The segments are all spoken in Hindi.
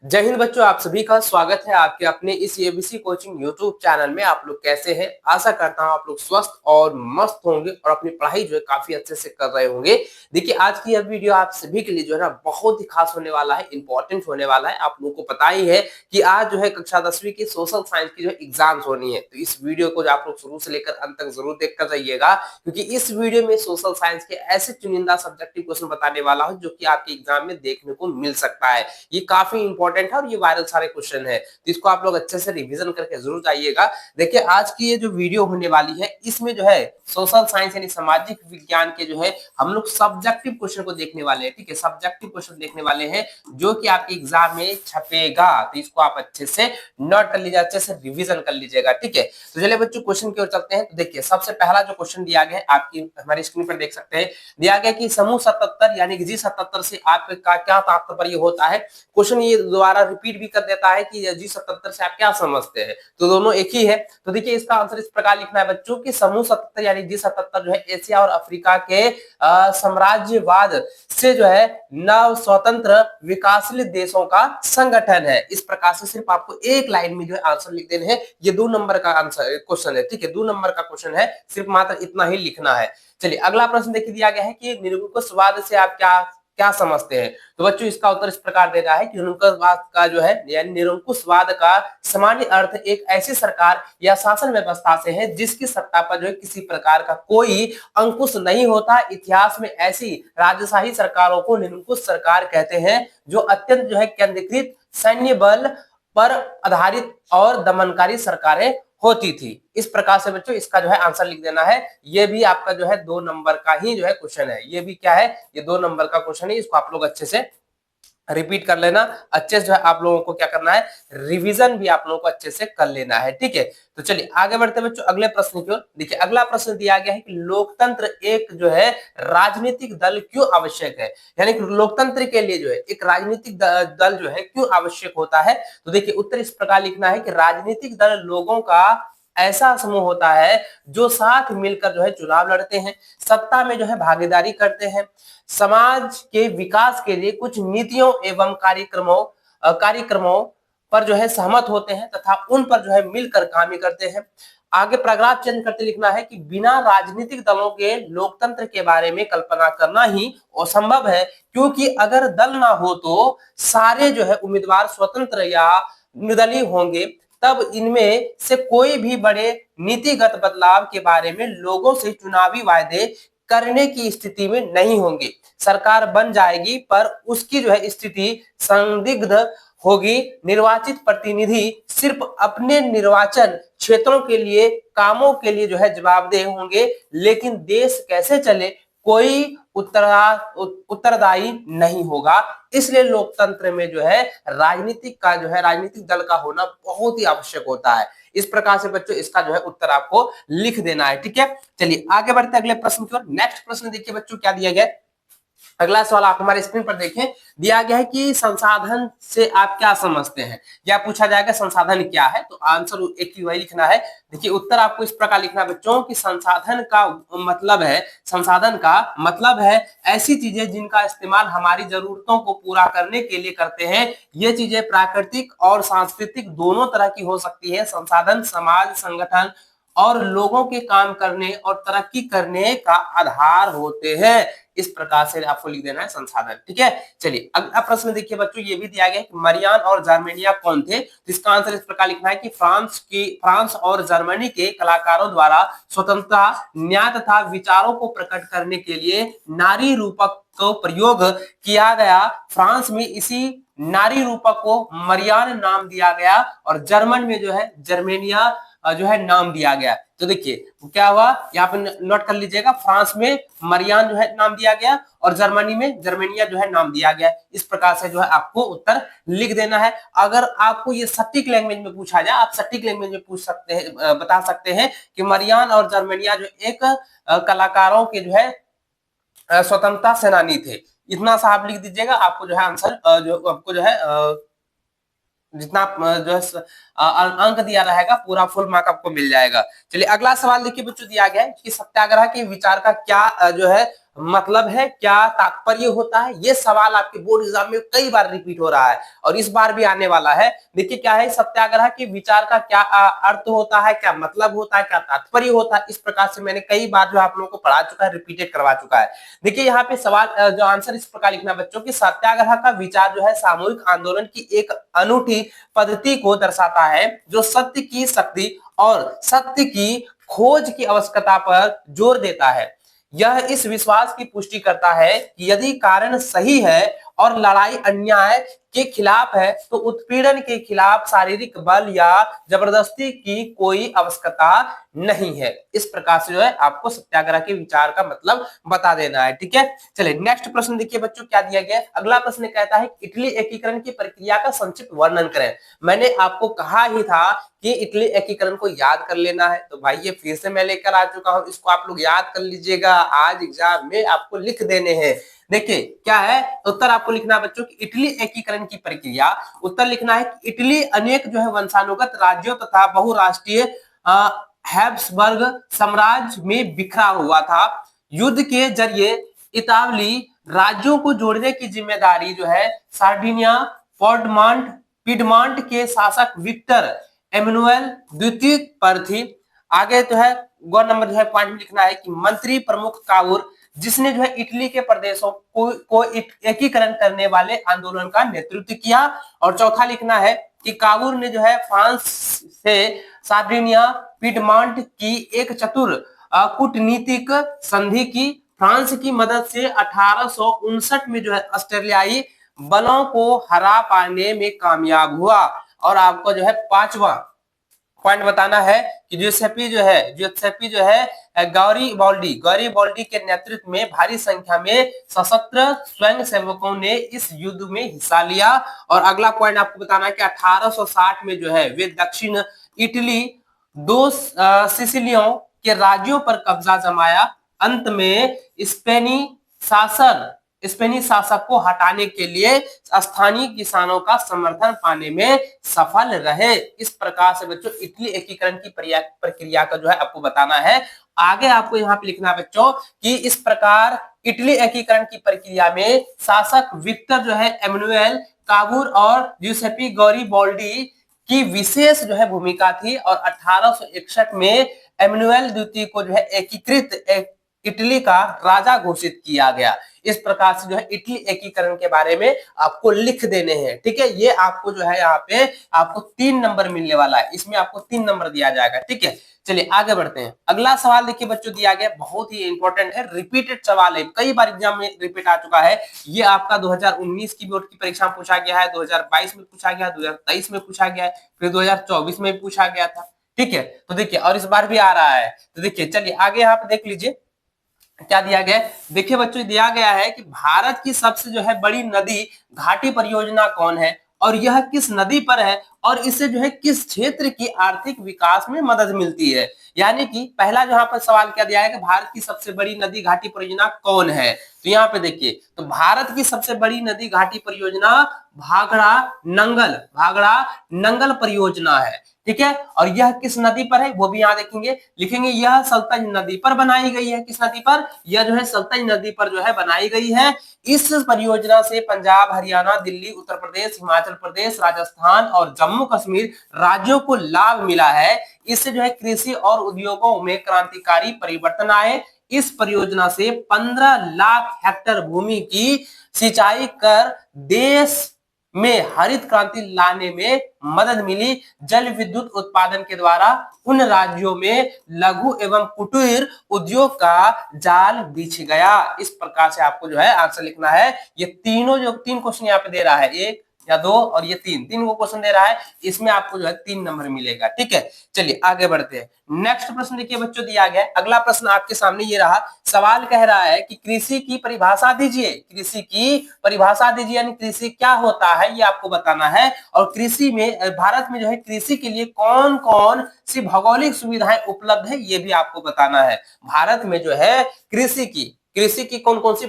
जय हिंद बच्चों, आप सभी का स्वागत है आपके अपने इस एबीसी कोचिंग यूट्यूब चैनल में। आप लोग कैसे हैं? आशा करता हूं आप लोग स्वस्थ और मस्त होंगे और अपनी पढ़ाई जो है काफी अच्छे से कर रहे होंगे। देखिए, आज की यह वीडियो आप सभी के लिए जो है ना बहुत ही खास होने वाला है, इंपॉर्टेंट होने वाला है। आप लोगों को पता ही है कि आज जो है कक्षा 10वीं की सोशल साइंस की जो एग्जाम्स होनी है, तो इस वीडियो को जो आप लोग शुरू से लेकर अंत तक जरूर देख कर जाइएगा, क्योंकि इस वीडियो में सोशल साइंस के ऐसे चुनिंदा सब्जेक्टिव क्वेश्चन बताने वाला हूं जो कि आपके एग्जाम में देखने को मिल सकता है। ये काफी इंपॉर्टेंट है और ये वायरल सारे क्वेश्चन है, तो इसको आप लोग अच्छे से रिवीजन करके जरूर जाइएगा। देखिए, आज की ये जो वीडियो होने वाली है इसमें जो है सोशल साइंस यानी सामाजिक विज्ञान के जो है हम लोग सब्जेक्टिव क्वेश्चन को देखने वाले हैं। ठीक है, सब्जेक्टिव क्वेश्चन देखने वाले हैं जो कि आपके एग्जाम में छपेगा, तो इसको आप अच्छे से नोट कर लीजिए, अच्छे से रिविजन कर लीजिएगा। ठीक है, तो चलिए बच्चों क्वेश्चन की ओर चलते हैं। तो देखिए, सबसे पहला जो क्वेश्चन दिया गया है आपकी हमारी स्क्रीन पर देख सकते हैं, दिया गया कि समूह 77 यानी कि G77 से आपका क्या तात्पर्य होता है। क्वेश्चन ये दोबारा रिपीट भी कर देता है कि G77 से आप क्या समझते हैं, तो दोनों एक ही है। तो देखिए, इसका आंसर इस प्रकार लिखना है बच्चों कि समूह 77 यानी G77 जो है एशिया और अफ्रीका के साम्राज्यवाद से जो है नव स्वतंत्र विकासशील देशों का संगठन है। इस प्रकार से सिर्फ आपको एक लाइन में जो है आंसर लिख देने हैं। ये 2 नंबर का आंसर क्वेश्चन है। ठीक है, 2 नंबर का क्वेश्चन है, सिर्फ मात्र इतना ही लिखना है। चलिए, अगला प्रश्न देखिए, दिया गया है कि निरंकुशवाद से आप क्या क्या समझते हैं। तो बच्चों, इसका उत्तर इस प्रकार देना है कि निरंकुशवाद का जो है यानी निरंकुशवाद का सामान्य अर्थ एक ऐसी सरकार या शासन व्यवस्था से है जिसकी सत्ता पर जो है किसी प्रकार का कोई अंकुश नहीं होता। इतिहास में ऐसी राजशाही सरकारों को निरंकुश सरकार कहते हैं जो अत्यंत जो है केंद्रीकृत सैन्य बल पर आधारित और दमनकारी सरकारें होती थी। इस प्रकार से बच्चों इसका जो है आंसर लिख देना है। ये भी आपका जो है 2 नंबर का ही जो है क्वेश्चन है। ये भी क्या है, ये 2 नंबर का क्वेश्चन है। इसको आप लोग अच्छे से रिपीट कर लेना, अच्छे से जो है आप लोगों को क्या करना है, रिवीजन भी आप लोगों को अच्छे से कर लेना है। ठीक है, तो चलिए आगे बढ़ते बच्चों अगले प्रश्न की ओर। देखिए, अगला प्रश्न दिया गया है कि लोकतंत्र एक जो है राजनीतिक दल क्यों आवश्यक है, यानी कि लोकतंत्र के लिए जो है एक राजनीतिक दल जो है क्यों आवश्यक होता है। तो देखिए, उत्तर इस प्रकार लिखना है कि राजनीतिक दल लोगों का ऐसा समूह होता है जो साथ मिलकर जो है चुनाव लड़ते हैं, सत्ता में जो है भागीदारी करते हैं, समाज के विकास के लिए कुछ नीतियों एवं कार्यक्रमों पर जो है सहमत होते हैं तथा उन पर जो है मिलकर काम करते हैं। आगे पैराग्राफ चेंज करते लिखना है कि बिना राजनीतिक दलों के लोकतंत्र के बारे में कल्पना करना ही असंभव है, क्योंकि अगर दल ना हो तो सारे जो है उम्मीदवार स्वतंत्र या निर्दलीय होंगे, तब इनमें से कोई भी बड़े नीतिगत बदलाव के बारे में लोगों से चुनावी वायदे करने की स्थिति में नहीं होंगे। सरकार बन जाएगी पर उसकी जो है स्थिति संदिग्ध होगी। निर्वाचित प्रतिनिधि सिर्फ अपने निर्वाचन क्षेत्रों के लिए कामों के लिए जो है जवाबदेह होंगे, लेकिन देश कैसे चले कोई उत्तरदायी नहीं होगा। इसलिए लोकतंत्र में जो है राजनीतिक दल का होना बहुत ही आवश्यक होता है। इस प्रकार से बच्चों इसका जो है उत्तर आपको लिख देना है। ठीक है, चलिए आगे बढ़ते अगले प्रश्न की ओर। नेक्स्ट प्रश्न देखिए बच्चों क्या दिया गया। अगला सवाल आप हमारे स्क्रीन पर देखें, दिया गया है कि संसाधन से आप क्या समझते हैं, या पूछा जाएगा संसाधन क्या है, तो आंसर एक ही वही लिखना है। देखिए, उत्तर आपको इस प्रकार लिखना है बच्चों कि संसाधन का मतलब है ऐसी चीजें जिनका इस्तेमाल हमारी जरूरतों को पूरा करने के लिए करते हैं। ये चीजें प्राकृतिक और सांस्कृतिक दोनों तरह की हो सकती है। संसाधन समाज, संगठन और लोगों के काम करने और तरक्की करने का आधार होते हैं। इस प्रकार से आपको लिख देना है संसाधन। ठीक है, चलिए अगला प्रश्न देखिए बच्चों, ये भी दिया गया कि मरियान और जर्मेनिया कौन थे। तो इसका आंसर इस प्रकार लिखना है कि फ्रांस और जर्मनी के कलाकारों द्वारा स्वतंत्रता, न्याय तथा विचारों को प्रकट करने के लिए नारी रूपक को प्रयोग किया गया। फ्रांस में इसी नारी रूपक को मरियान नाम दिया गया और जर्मन में जो है जर्मेनिया जो है नाम दिया गया। तो देखिए क्या हुआ, यहाँ पे नोट कर लीजिएगा, फ्रांस में मरियान जो है नाम दिया गया और जर्मनी में जर्मेनिया जो है नाम दिया गया। इस प्रकार से जो है आपको उत्तर लिख देना है। अगर आपको ये सटीक लैंग्वेज में पूछा जाए, आप सटीक लैंग्वेज में पूछ सकते हैं, बता सकते हैं कि मरियान और जर्मेनिया जो एक कलाकारों के जो है स्वतंत्रता सेनानी थे। इतना सा आप लिख दीजिएगा, आपको जो है आंसर जो आपको जो है जितना जो है अंक दिया रहेगा पूरा फुल मार्क आपको मिल जाएगा। चलिए अगला सवाल देखिए बच्चों, दिया गया है कि सत्याग्रह के विचार का क्या जो है मतलब है, क्या तात्पर्य होता है? ये सवाल आपके बोर्ड एग्जाम में कई बार रिपीट हो रहा है और इस बार भी आने वाला है। देखिए क्या है, सत्याग्रह के विचार का क्या अर्थ होता है, क्या मतलब होता है, क्या तात्पर्य होता है, इस प्रकार से मैंने कई बार जो आप लोगों को पढ़ा चुका है, रिपीटेड करवा चुका है। देखिए यहाँ पे सवाल जो आंसर इस प्रकार लिखना बच्चों की, सत्याग्रह का विचार जो है सामूहिक आंदोलन की एक अनूठी पद्धति को दर्शाता है जो सत्य की शक्ति और सत्य की खोज की आवश्यकता पर जोर देता है। यह इस विश्वास की पुष्टि करता है कि यदि कारण सही है और लड़ाई अन्याय के खिलाफ है तो उत्पीड़न के खिलाफ शारीरिक बल या जबरदस्ती की कोई आवश्यकता नहीं है। इस प्रकार से जो है आपको सत्याग्रह के विचार का मतलब बता देना है। ठीक है, चलिए नेक्स्ट प्रश्न देखिए बच्चों क्या दिया गया है। अगला प्रश्न कहता है इटली एकीकरण की प्रक्रिया का संक्षिप्त वर्णन करें। मैंने आपको कहा ही था कि इटली एकीकरण को याद कर लेना है, तो भाई ये फिर से मैं लेकर आ चुका हूं, इसको आप लोग याद कर लीजिएगा, आज एग्जाम में आपको लिख देने हैं। देखिए क्या है उत्तर आपको लिखना है बच्चों की, इटली एकीकरण की प्रक्रिया। उत्तर लिखना है कि इटली अनेक जो है वंशानुगत राज्यों तथा बहुराष्ट्रीय हैब्सबर्ग साम्राज्य में बिखरा हुआ था। युद्ध के जरिए इतावली राज्यों को जोड़ने की जिम्मेदारी जो है सार्डिनिया, पिडमांट के शासक विक्टर एमनुएल द्वितीय पर थी। आगे जो है गौ नंबर जो है पॉइंट लिखना है कि मंत्री प्रमुख कावूर, जिसने जो है इटली के प्रदेशों को एकीकरण करने वाले आंदोलन का नेतृत्व किया। और चौथा लिखना है कि कावूर ने जो है फ्रांस से सार्डिनिया पिडमांट की एक चतुर कूटनीतिक संधि की। फ्रांस की मदद से 1859 में जो है ऑस्ट्रेलियाई बलों को हरा पाने में कामयाब हुआ। और आपको जो है पांचवा पॉइंट बताना है कि ज्यूसेप्पी जो है गौरीबॉल्डी के नेतृत्व में भारी संख्या में सशस्त्र स्वयंसेवकों ने इस युद्ध में हिस्सा लिया। और अगला पॉइंट आपको बताना है कि 1860 में जो है वे दक्षिण इटली दो सिसिलियों के राज्यों पर कब्जा जमाया। अंत में स्पेनी शासक को हटाने के लिए स्थानीय किसानों का समर्थन पाने में सफल रहे। इस प्रकार से बच्चों इटली एकीकरण की प्रक्रिया का जो है आपको बताना है। आगे आपको यहाँ पे लिखना है बच्चों कि इस प्रकार इटली एकीकरण की प्रक्रिया में शासक विक्टर जो है एमनुएल कावूर और ज्यूसेप्पी गौरीबॉल्डी की विशेष जो है भूमिका थी। और 1861 में एमनुएल द्वितीय को जो है एकीकृत इटली का राजा घोषित किया गया। इस प्रकार से जो है इटली एकीकरण के बारे में आपको लिख देने हैं। ठीक है, ये आपको जो है यहाँ पे आपको 3 नंबर मिलने वाला है, इसमें आपको 3 नंबर दिया जाएगा। ठीक है, चलिए आगे बढ़ते हैं। अगला सवाल देखिए बच्चों दिया गया, बहुत ही इंपॉर्टेंट है, रिपीटेड सवाल है, कई बार एग्जाम में रिपीट आ चुका है। ये आपका 2019 की बोर्ड की परीक्षा में पूछा गया है, 2022 में पूछा गया, 2023 में पूछा गया है, फिर 2024 में पूछा गया था। ठीक है, तो देखिए और इस बार भी आ रहा है। तो देखिए चलिए आगे यहाँ पे देख लीजिए क्या दिया गया है। देखिए बच्चों दिया गया है कि भारत की सबसे जो है बड़ी नदी घाटी परियोजना कौन है और यह किस नदी पर है और इससे जो है किस क्षेत्र की आर्थिक विकास में मदद मिलती है। यानी कि पहला जो यहाँ पर सवाल क्या दिया है कि भारत की सबसे बड़ी नदी घाटी परियोजना कौन है। तो यहाँ पे देखिए तो भारत की सबसे बड़ी नदी घाटी परियोजना भाखड़ा नंगल परियोजना है। ठीक है, और यह किस नदी पर है वो भी यहाँ देखेंगे, लिखेंगे यह सतलज नदी पर बनाई गई है। किस नदी पर? यह जो है सतलज नदी पर जो है बनाई गई है। इस परियोजना से पंजाब, हरियाणा, दिल्ली, उत्तर प्रदेश, हिमाचल प्रदेश, राजस्थान और जम्मू कश्मीर राज्यों को लाभ मिला है। इससे जो है कृषि और उद्योगों में क्रांतिकारी परिवर्तन आए। इस परियोजना से 15 लाख हेक्टेयर भूमि की सिंचाई कर देश में हरित क्रांति लाने में मदद मिली। जल विद्युत उत्पादन के द्वारा उन राज्यों में लघु एवं कुटीर उद्योग का जाल बिछ गया। इस प्रकार से आपको जो है आंसर लिखना है। ये तीनों जो 3 क्वेश्चन यहाँ पे दे रहा है, 1 या 2 और ये 3 को क्वेश्चन दे रहा है, इसमें आपको जो है 3 नंबर मिलेगा। ठीक है, चलिए आगे बढ़ते हैं। नेक्स्ट प्रश्न देखिए बच्चों दिया गया है। अगला प्रश्न आपके सामने ये रहा, सवाल कह रहा है कि कृषि की परिभाषा दीजिए। कृषि की परिभाषा दीजिए यानी कृषि क्या होता है ये आपको बताना है। और कृषि में भारत में जो है कृषि के लिए कौन कौन सी भौगोलिक सुविधाएं उपलब्ध है ये भी आपको बताना है। भारत में जो है कृषि की कौन कौन सी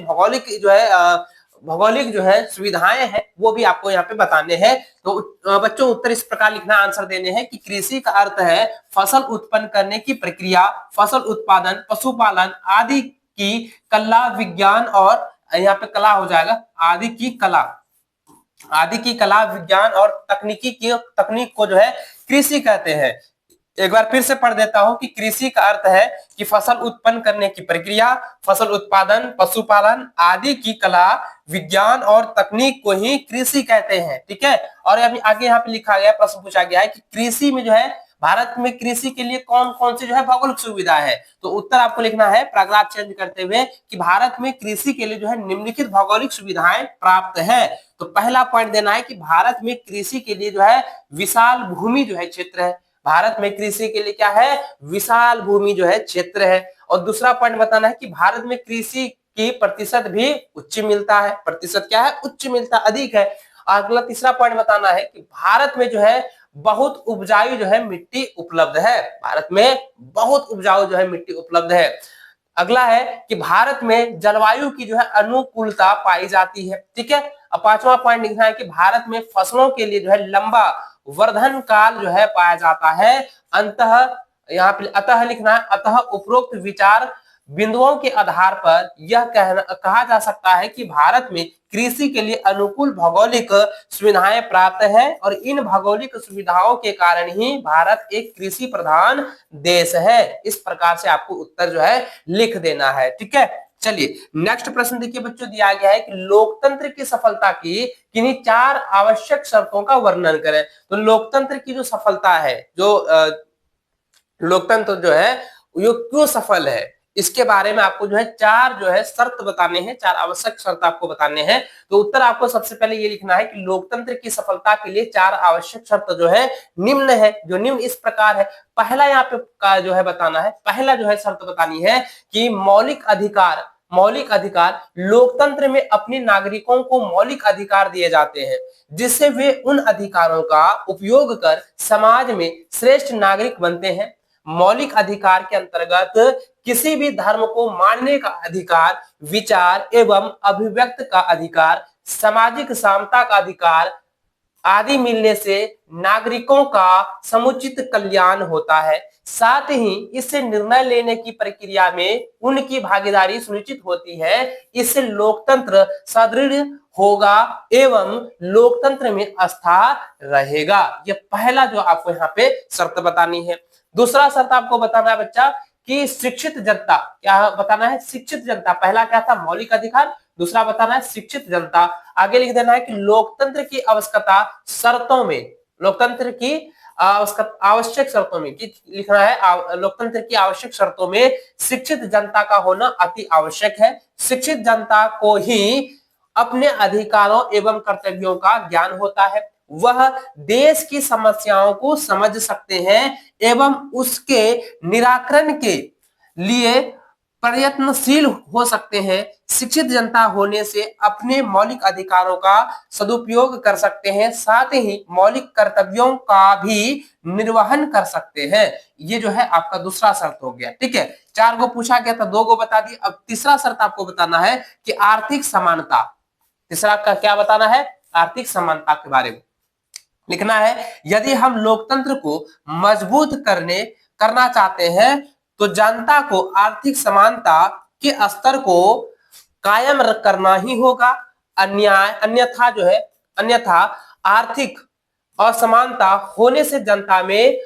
भौगोलिक जो है सुविधाएं हैं वो भी आपको यहाँ पे बताने हैं। तो बच्चों उत्तर इस प्रकार लिखना, आंसर देने हैं कि कृषि का अर्थ है फसल उत्पन्न करने की प्रक्रिया, फसल उत्पादन, पशुपालन आदि की कला विज्ञान और यहाँ पे कला हो जाएगा आदि की कला विज्ञान और तकनीक को जो है कृषि कहते हैं। एक बार फिर से पढ़ देता हूं कि कृषि का अर्थ है कि फसल उत्पन्न करने की प्रक्रिया, फसल उत्पादन, पशुपालन आदि की कला विज्ञान और तकनीक को ही कृषि कहते हैं। ठीक है, और अभी आगे यहाँ पे लिखा गया, प्रश्न पूछा गया है कि कृषि में जो है भारत में कृषि के लिए कौन कौन सी जो है भौगोलिक सुविधा है। तो उत्तर आपको लिखना है पैराग्राफ चेंज करते हुए कि भारत में कृषि के लिए जो है निम्नलिखित भौगोलिक सुविधाएं प्राप्त है। तो पहला पॉइंट देना है कि भारत में कृषि के लिए जो है विशाल भूमि जो है क्षेत्र है। भारत में कृषि के लिए क्या है, विशाल भूमि जो है क्षेत्र है। और दूसरा पॉइंट बताना है कि भारत में कृषि की प्रतिशत भी उच्च मिलता है। प्रतिशत क्या है, उच्च मिलता, अधिक है। अगला तीसरा पॉइंट बताना है कि भारत में जो है बहुत उपजाऊ जो है मिट्टी उपलब्ध है। भारत में बहुत उपजाऊ जो है मिट्टी उपलब्ध है। अगला है कि भारत में जलवायु की जो है अनुकूलता पाई जाती है। ठीक है, अब पांचवा पॉइंट लिखना है कि भारत में फसलों के लिए जो है लंबा वर्धन काल जो है पाया जाता है। यहाँ पे अतः लिखना है, अतः उपरोक्त विचार बिंदुओं के आधार पर यह कहा जा सकता है कि भारत में कृषि के लिए अनुकूल भौगोलिक सुविधाएं प्राप्त है और इन भौगोलिक सुविधाओं के कारण ही भारत एक कृषि प्रधान देश है। इस प्रकार से आपको उत्तर जो है लिख देना है। ठीक है, चलिए नेक्स्ट प्रश्न देखिए बच्चों, दिया गया है कि लोकतंत्र की सफलता की किन्हीं 4 आवश्यक शर्तों का वर्णन करें। तो लोकतंत्र की जो सफलता है, जो लोकतंत्र जो है वो क्यों सफल है, इसके बारे में आपको जो है 4 जो है शर्त बताने हैं, 4 आवश्यक शर्त आपको बताने हैं। तो उत्तर आपको सबसे पहले ये लिखना है कि लोकतंत्र की सफलता के लिए 4 आवश्यक शर्त जो है निम्न है। जो निम्न इस प्रकार है, पहला यहाँ पे का जो है बताना है, पहला जो है शर्त बतानी है कि मौलिक अधिकार लोकतंत्र में अपने नागरिकों को मौलिक अधिकार दिए जाते हैं जिससे वे उन अधिकारों का उपयोग कर समाज में श्रेष्ठ नागरिक बनते हैं। मौलिक अधिकार के अंतर्गत किसी भी धर्म को मानने का अधिकार, विचार एवं अभिव्यक्त का अधिकार, सामाजिक समता का अधिकार आदि मिलने से नागरिकों का समुचित कल्याण होता है। साथ ही इससे निर्णय लेने की प्रक्रिया में उनकी भागीदारी सुनिश्चित होती है। इससे लोकतंत्र सुदृढ़ होगा एवं लोकतंत्र में आस्था रहेगा। यह पहला जो आपको यहाँ पे शर्त बतानी है। दूसरा शर्त आपको बताना है बच्चा कि शिक्षित जनता, क्या बताना है, शिक्षित जनता। पहला क्या था, मौलिक अधिकार, दूसरा बताना है शिक्षित जनता। आगे लिख देना है कि लोकतंत्र की आवश्यकता शर्तों में, लोकतंत्र की आवश्यक शर्तों में लिखना है, लोकतंत्र की आवश्यक शर्तों में शिक्षित जनता का होना अति आवश्यक है। शिक्षित जनता को ही अपने अधिकारों एवं कर्तव्यों का ज्ञान होता है। वह देश की समस्याओं को समझ सकते हैं एवं उसके निराकरण के लिए प्रयत्नशील हो सकते हैं। शिक्षित जनता होने से अपने मौलिक अधिकारों का सदुपयोग कर सकते हैं, साथ ही मौलिक कर्तव्यों का भी निर्वहन कर सकते हैं। ये जो है आपका दूसरा शर्त हो गया। ठीक है, 4 को पूछा गया था, 2 को बता दिए। अब तीसरा शर्त आपको बताना है कि आर्थिक समानता। तीसरा का क्या बताना है, आर्थिक समानता के बारे में लिखना है। यदि हम लोकतंत्र को मजबूत करना चाहते हैं तो जनता को आर्थिक समानता के स्तर को कायम करना ही होगा। अन्यथा आर्थिक असमानता होने से जनता में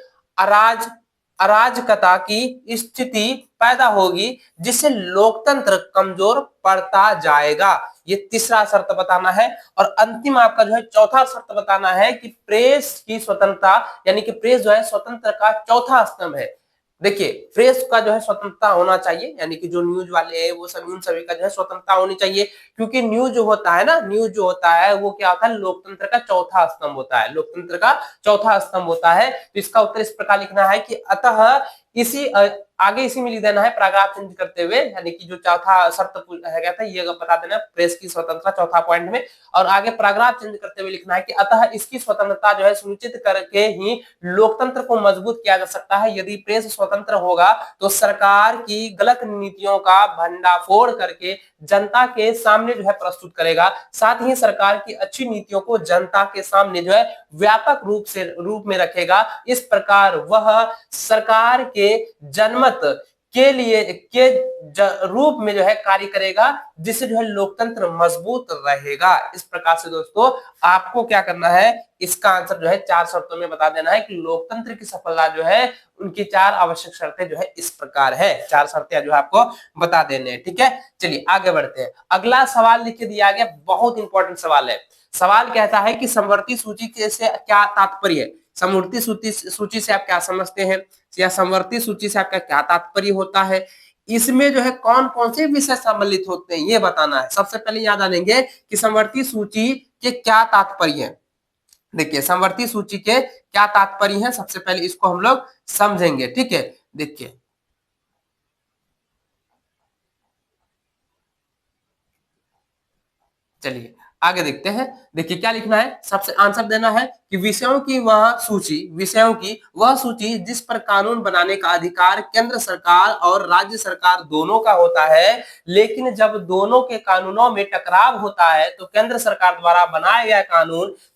अराजकता की स्थिति पैदा होगी जिससे लोकतंत्र कमजोर पड़ता जाएगा। ये तीसरा शर्त बताना है। और अंतिम आपका जो है चौथा शर्त बताना है कि प्रेस की स्वतंत्रता, यानी कि प्रेस जो है स्वतंत्र का चौथा स्तंभ है। देखिए प्रेस का जो है स्वतंत्रता होना चाहिए, यानी कि जो न्यूज वाले हैं वो सभी, उन सभी का जो है स्वतंत्रता होनी चाहिए, क्योंकि न्यूज जो होता है ना, न्यूज जो होता है वो क्या होता है, लोकतंत्र का चौथा स्तंभ होता है, लोकतंत्र का चौथा स्तंभ होता है। तो इसका उत्तर इस प्रकार लिखना है कि अतः इसी आगे इसी में लिख देना है पैराग्राफ चेंज करते हुए, यानी कि जो चौथा शर्त है गया था ये बता देना प्रेस की स्वतंत्रता चौथा पॉइंट में, और आगे पैराग्राफ चेंज करते हुए लिखना है कि अतः इसकी स्वतंत्रता जो है सुनिश्चित करके ही लोकतंत्र को मजबूत किया जा सकता है। यदि प्रेस स्वतंत्र होगा तो सरकार की गलत नीतियों का भंडाफोड़ करके जनता के सामने जो है प्रस्तुत करेगा, साथ ही सरकार की अच्छी नीतियों को जनता के सामने जो है व्यापक रूप में रखेगा। इस प्रकार वह सरकार के जनमत के लिए के रूप में जो है कार्य करेगा, जिससे जो है लोकतंत्र मजबूत रहेगा। इस प्रकार से दोस्तों आपको क्या करना है, इसका आंसर जो है 4 शर्तों में बता देना है कि लोकतंत्र की सफलता जो है उनकी 4 आवश्यक शर्तें जो है इस प्रकार है। 4 शर्तें जो है आपको बता देने हैं, ठीक है। चलिए आगे बढ़ते हैं। अगला सवाल लिख दिया गया, बहुत इंपॉर्टेंट सवाल है। सवाल कहता है कि समवर्ती सूची से क्या तात्पर्य है। समवर्ती सूची से आप क्या समझते हैं, या समवर्ती सूची से आपका क्या तात्पर्य होता है, इसमें जो है कौन कौन से विषय सम्मिलित होते हैं ये बताना है। सबसे पहले याद आनेंगे कि समवर्ती सूची के क्या तात्पर्य है। देखिए समवर्ती सूची के क्या तात्पर्य है, सबसे पहले इसको हम लोग समझेंगे, ठीक है। देखिए चलिए आगे देखते हैं। देखिए क्या लिखना है, सबसे आंसर देना है कि विषयों की वह सूची जिस पर कानून बनाने का अधिकार केंद्र सरकार और राज्य सरकार दोनों का होता है, लेकिन जब दोनों के कानूनों में टकराव होता है तो केंद्र सरकार द्वारा बनाया गया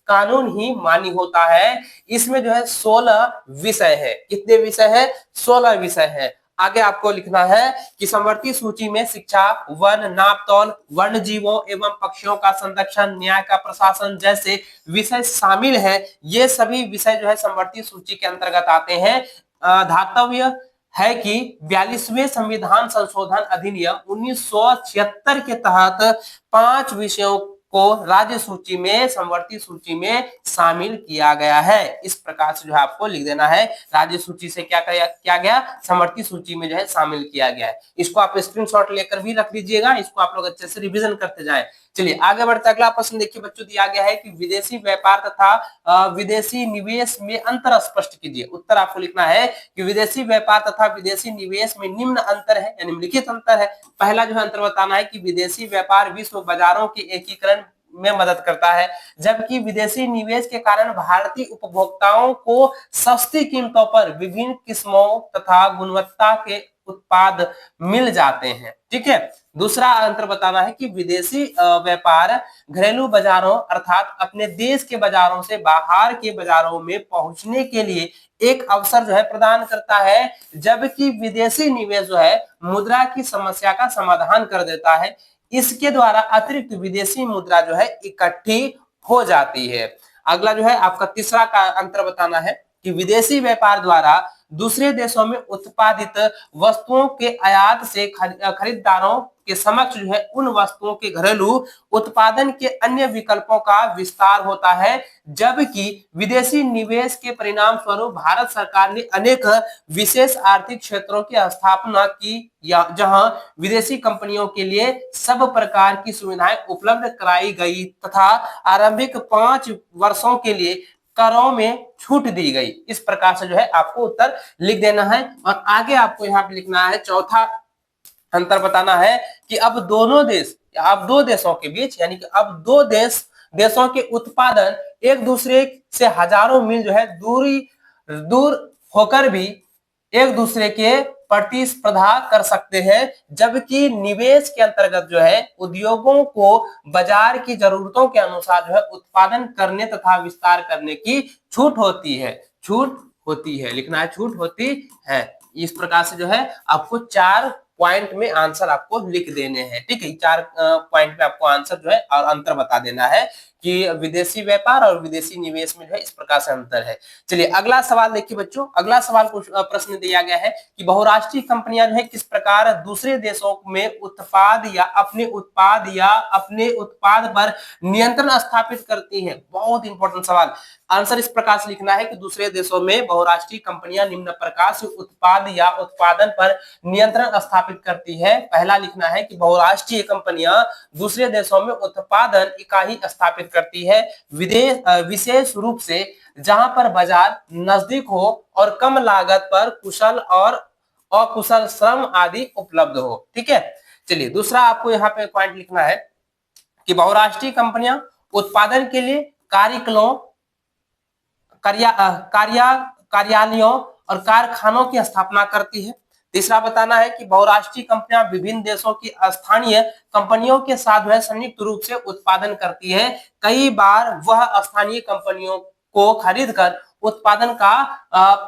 कानून ही मान्य होता है। इसमें जो है 16 विषय है। कितने विषय है, 16 विषय है। आगे आपको लिखना है कि समवर्ती सूची में शिक्षा, वन, नापतौल, वन्य जीवों एवं पक्षियों का संरक्षण, न्याय का प्रशासन जैसे विषय शामिल हैं। ये सभी विषय जो है समवर्ती सूची के अंतर्गत आते हैं। धातव्य है कि 42वें संविधान संशोधन अधिनियम 1976 के तहत 5 विषयों को राज्य सूची में, समवर्ती सूची में शामिल किया गया है। इस प्रकार से जो है आपको लिख देना है, राज्य सूची से क्या किया गया, समवर्ती सूची में जो है शामिल किया गया है। इसको आप स्क्रीनशॉट लेकर भी रख लीजिएगा, इसको आप लोग अच्छे से रिवीजन करते जाएं। चलिए आगे बढ़ते, अगला प्रश्न देखिए बच्चों, दिया गया है कि विदेशी व्यापार तथा विदेशी निवेश में अंतर स्पष्ट कीजिए। उत्तर आपको लिखना है कि विदेशी व्यापार तथा विदेशी निवेश में निम्न अंतर है, यानी निम्नलिखित अंतर है। पहला जो है अंतर बताना है कि विदेशी व्यापार विश्व बाजारों के एकीकरण में मदद करता है, जबकि विदेशी निवेश के कारण भारतीय उपभोक्ताओं को सस्ती कीमतों पर विभिन्न किस्मों तथा गुणवत्ता के उत्पाद मिल जाते हैं, ठीक है। दूसरा अंतर बताना है कि विदेशी व्यापार घरेलू बाजारों अर्थात अपने देश के बाजारों से बाहर के बाजारों में पहुंचने के लिए एक अवसर जो है प्रदान करता है, जबकि विदेशी निवेश जो है मुद्रा की समस्या का समाधान कर देता है। इसके द्वारा अतिरिक्त विदेशी मुद्रा जो है इकट्ठी हो जाती है। अगला जो है आपका तीसरा का अंतर बताना है कि विदेशी व्यापार द्वारा दूसरे देशों में उत्पादित वस्तुओं के आयात से खरीदारों के समक्ष जो है उन वस्तुओं के घरेलू उत्पादन के अन्य विकल्पों का विस्तार होता है, जबकि विदेशी निवेश के परिणाम स्वरूप भारत सरकार ने अनेक विशेष आर्थिक क्षेत्रों की स्थापना की, जहां विदेशी कंपनियों के लिए सब प्रकार की सुविधाएं उपलब्ध कराई गई तथा आरंभिक 5 वर्षों के लिए करों में छूट दी गई। इस प्रकार से जो है आपको उत्तर लिख देना है। और आगे आपको यहाँ पे लिखना है, चौथा अंतर बताना है कि अब दो देशों के बीच, यानी कि अब देशों के उत्पादन एक दूसरे से हजारों मील जो है दूर होकर भी एक दूसरे के प्रतिस्पर्धा कर सकते हैं, जबकि निवेश के अंतर्गत जो है उद्योगों को बाजार की जरूरतों के अनुसार जो है उत्पादन करने तथा विस्तार करने की छूट होती है, लिखना है छूट होती है। इस प्रकार से जो है आपको 4 पॉइंट में आंसर आपको लिख देने हैं, ठीक है। 4 पॉइंट में आपको आंसर जो है और अंतर बता देना है कि विदेशी व्यापार और विदेशी निवेश में जो है इस प्रकार से अंतर है। चलिए अगला सवाल देखिए बच्चों, अगला सवाल प्रश्न दिया गया है कि बहुराष्ट्रीय कंपनियां जो है किस प्रकार दूसरे देशों में उत्पाद या अपने उत्पाद पर नियंत्रण स्थापित करती हैं। बहुत इंपॉर्टेंट सवाल। आंसर इस प्रकार से लिखना है कि दूसरे देशों में बहुराष्ट्रीय कंपनियां निम्न प्रकार से उत्पाद या उत्पादन पर नियंत्रण स्थापित करती है। पहला लिखना है कि बहुराष्ट्रीय कंपनियां दूसरे देशों में उत्पादन इकाई स्थापित करती है, विशेष रूप से जहां पर बाजार नजदीक हो और कम लागत पर कुशल और अकुशल श्रम आदि उपलब्ध हो, ठीक है। चलिए दूसरा आपको यहाँ पे पॉइंट लिखना है कि बहुराष्ट्रीय कंपनियां उत्पादन के लिए कार्यालयों और कारखानों की स्थापना करती है। तीसरा बताना है कि बहुराष्ट्रीय कंपनियां विभिन्न देशों की स्थानीय कंपनियों के साथ वह संयुक्त रूप से उत्पादन करती है। कई बार वह स्थानीय कंपनियों को खरीदकर उत्पादन का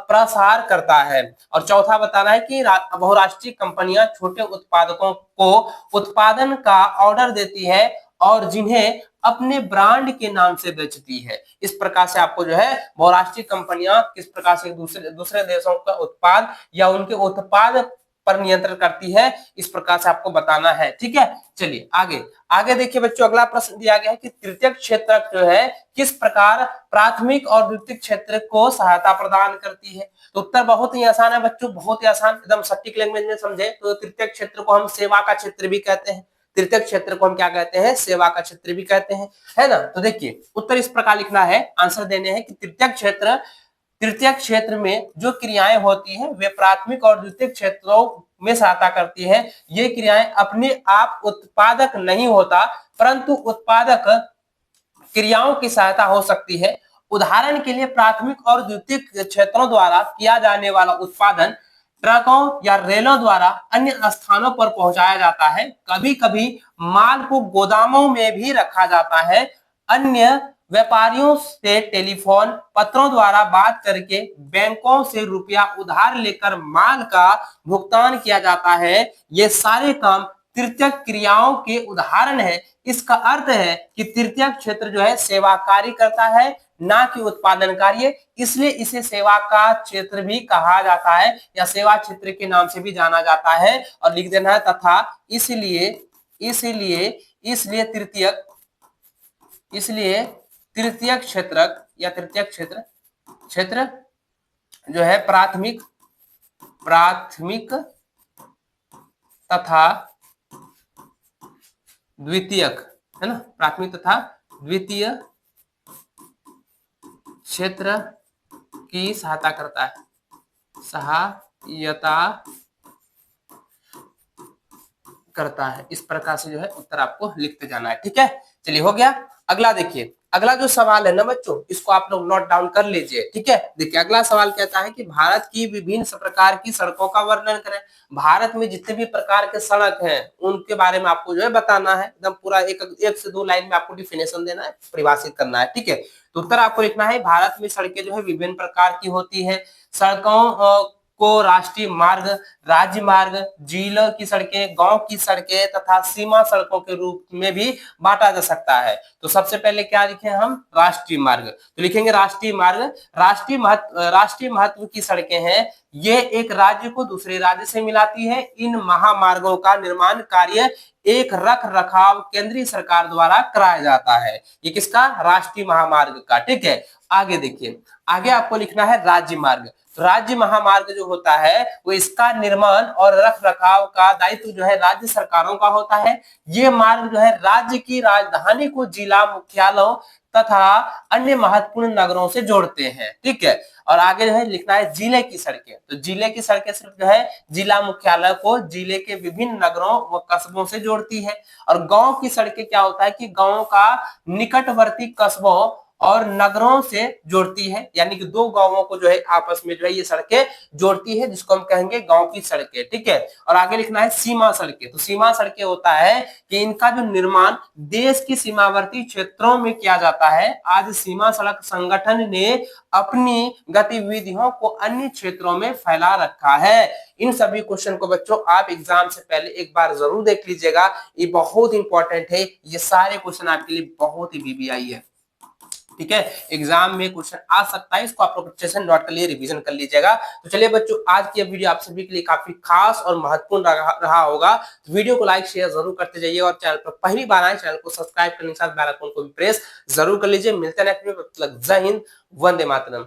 प्रसार करता है। और चौथा बताना है कि बहुराष्ट्रीय कंपनियां छोटे उत्पादकों को उत्पादन का ऑर्डर देती है और जिन्हें अपने ब्रांड के नाम से बेचती है। इस प्रकार से आपको जो है बहुराष्ट्रीय कंपनियां किस प्रकार से दूसरे दूसरे देशों का उत्पाद या उनके उत्पाद पर नियंत्रण करती है, इस प्रकार से आपको बताना है। ठीक है, चलिए आगे आगे देखिए बच्चों, अगला प्रश्न दिया गया है कि तृतीयक क्षेत्र जो है किस प्रकार प्राथमिक और द्वितीयक क्षेत्र को सहायता प्रदान करती है। तो उत्तर बहुत ही आसान है बच्चों, बहुत ही आसान, एकदम सटीक लैंग्वेज में समझे तो तृतीयक क्षेत्र को हम सेवा का क्षेत्र भी कहते हैं। तृतीयक क्षेत्र को हम क्या कहते हैं, सेवा का क्षेत्र भी कहते हैं, है ना। तो देखिए उत्तर इस प्रकार लिखना है, आंसर देने हैं कि तृतीयक क्षेत्र में जो क्रियाएं होती हैं वे प्राथमिक और द्वितीयक क्षेत्रों में सहायता करती है। ये क्रियाएं अपने आप उत्पादक नहीं होता, परंतु उत्पादक क्रियाओं की सहायता हो सकती है। उदाहरण के लिए प्राथमिक और द्वितीयक क्षेत्रों द्वारा किया जाने वाला उत्पादन ट्रकों या रेलों द्वारा अन्य स्थानों पर पहुंचाया जाता है। कभी कभी माल को गोदामों में भी रखा जाता है। अन्य व्यापारियों से टेलीफोन पत्रों द्वारा बात करके बैंकों से रुपया उधार लेकर माल का भुगतान किया जाता है। ये सारे काम तृतीयक क्रियाओं के उदाहरण है। इसका अर्थ है कि तृतीयक क्षेत्र जो है सेवा कार्य करता है, ना कि उत्पादन कार्य, इसलिए इसे सेवा का क्षेत्र भी कहा जाता है या सेवा क्षेत्र के नाम से भी जाना जाता है। और लिख देना है तथा इसलिए इसलिए इसलिए तृतीयक इसलिए तृतीयक क्षेत्र जो है प्राथमिक तथा द्वितीयक, है ना, प्राथमिक तथा द्वितीय क्षेत्र की सहायता करता है, इस प्रकार से जो है उत्तर आपको लिखते जाना है। ठीक है, चलिए हो गया। अगला देखिए, अगला जो सवाल है ना बच्चों, इसको आप लोग नोट डाउन कर लीजिए। ठीक है, देखिए अगला सवाल कहता है कि भारत की विभिन्न प्रकार की सड़कों का वर्णन करें। भारत में जितने भी प्रकार के सड़क हैं उनके बारे में आपको जो है बताना है, एकदम पूरा एक से दो लाइन में आपको डिफिनेशन देना है, परिभाषित करना है। ठीक है, तो उत्तर आपको लिखना है भारत में सड़कें जो है विभिन्न प्रकार की होती है। सड़कों को राष्ट्रीय मार्ग, राज्य मार्ग, जिलों की सड़कें, गांव की सड़कें तथा सीमा सड़कों के रूप में भी बांटा जा सकता है। तो सबसे पहले क्या लिखे हम, राष्ट्रीय मार्ग, तो लिखेंगे राष्ट्रीय मार्ग। राष्ट्रीय महत्व की सड़कें हैं, ये एक राज्य को दूसरे राज्य से मिलाती है। इन महामार्गों का निर्माण कार्य एक रख रखाव केंद्रीय सरकार द्वारा कराया जाता है। ये किसका, राष्ट्रीय महामार्ग का। ठीक है, आगे देखिए, आगे आपको लिखना है राज्य मार्ग। तो राज्य महामार्ग जो होता है वो इसका निर्माण और रख रखाव का दायित्व जो है राज्य सरकारों का होता है। ये मार्ग जो है राज्य की राजधानी को जिला मुख्यालयों तथा अन्य महत्वपूर्ण नगरों से जोड़ते हैं। ठीक है, और आगे जो है लिखना है जिले की सड़कें। तो जिले की सड़कें सिर्फ जो है जिला मुख्यालय को जिले के विभिन्न नगरों व कस्बों से जोड़ती है। और गांव की सड़कें क्या होता है कि गांव का निकटवर्ती कस्बों और नगरों से जोड़ती है, यानी कि दो गांवों को जो है आपस में जो है ये सड़कें जोड़ती है, जिसको हम कहेंगे गांव की सड़कें। ठीक है, और आगे लिखना है सीमा सड़कें। तो सीमा सड़कें होता है कि इनका जो निर्माण देश की सीमावर्ती क्षेत्रों में किया जाता है। आज सीमा सड़क संगठन ने अपनी गतिविधियों को अन्य क्षेत्रों में फैला रखा है। इन सभी क्वेश्चन को बच्चों आप एग्जाम से पहले एक बार जरूर देख लीजिएगा, ये बहुत इंपॉर्टेंट है। ये सारे क्वेश्चन आपके लिए बहुत ही बीबीआई है। ठीक है, एग्जाम में क्वेश्चन आ सकता है, इसको आप लोग अच्छे से नोट कर लिए, रिवीजन कर लीजिएगा। तो चलिए बच्चों, आज की वीडियो आप सभी के लिए काफी खास और महत्वपूर्ण रहा होगा। तो वीडियो को लाइक शेयर जरूर करते जाइए और चैनल पर पहली बार आए चैनल को सब्सक्राइब करने के साथ बेल आइकन को भी प्रेस जरूर कर लीजिए। मिलते हैं नेक्स्ट वीडियो में, तब तक जय हिंद, वंदे मातरम।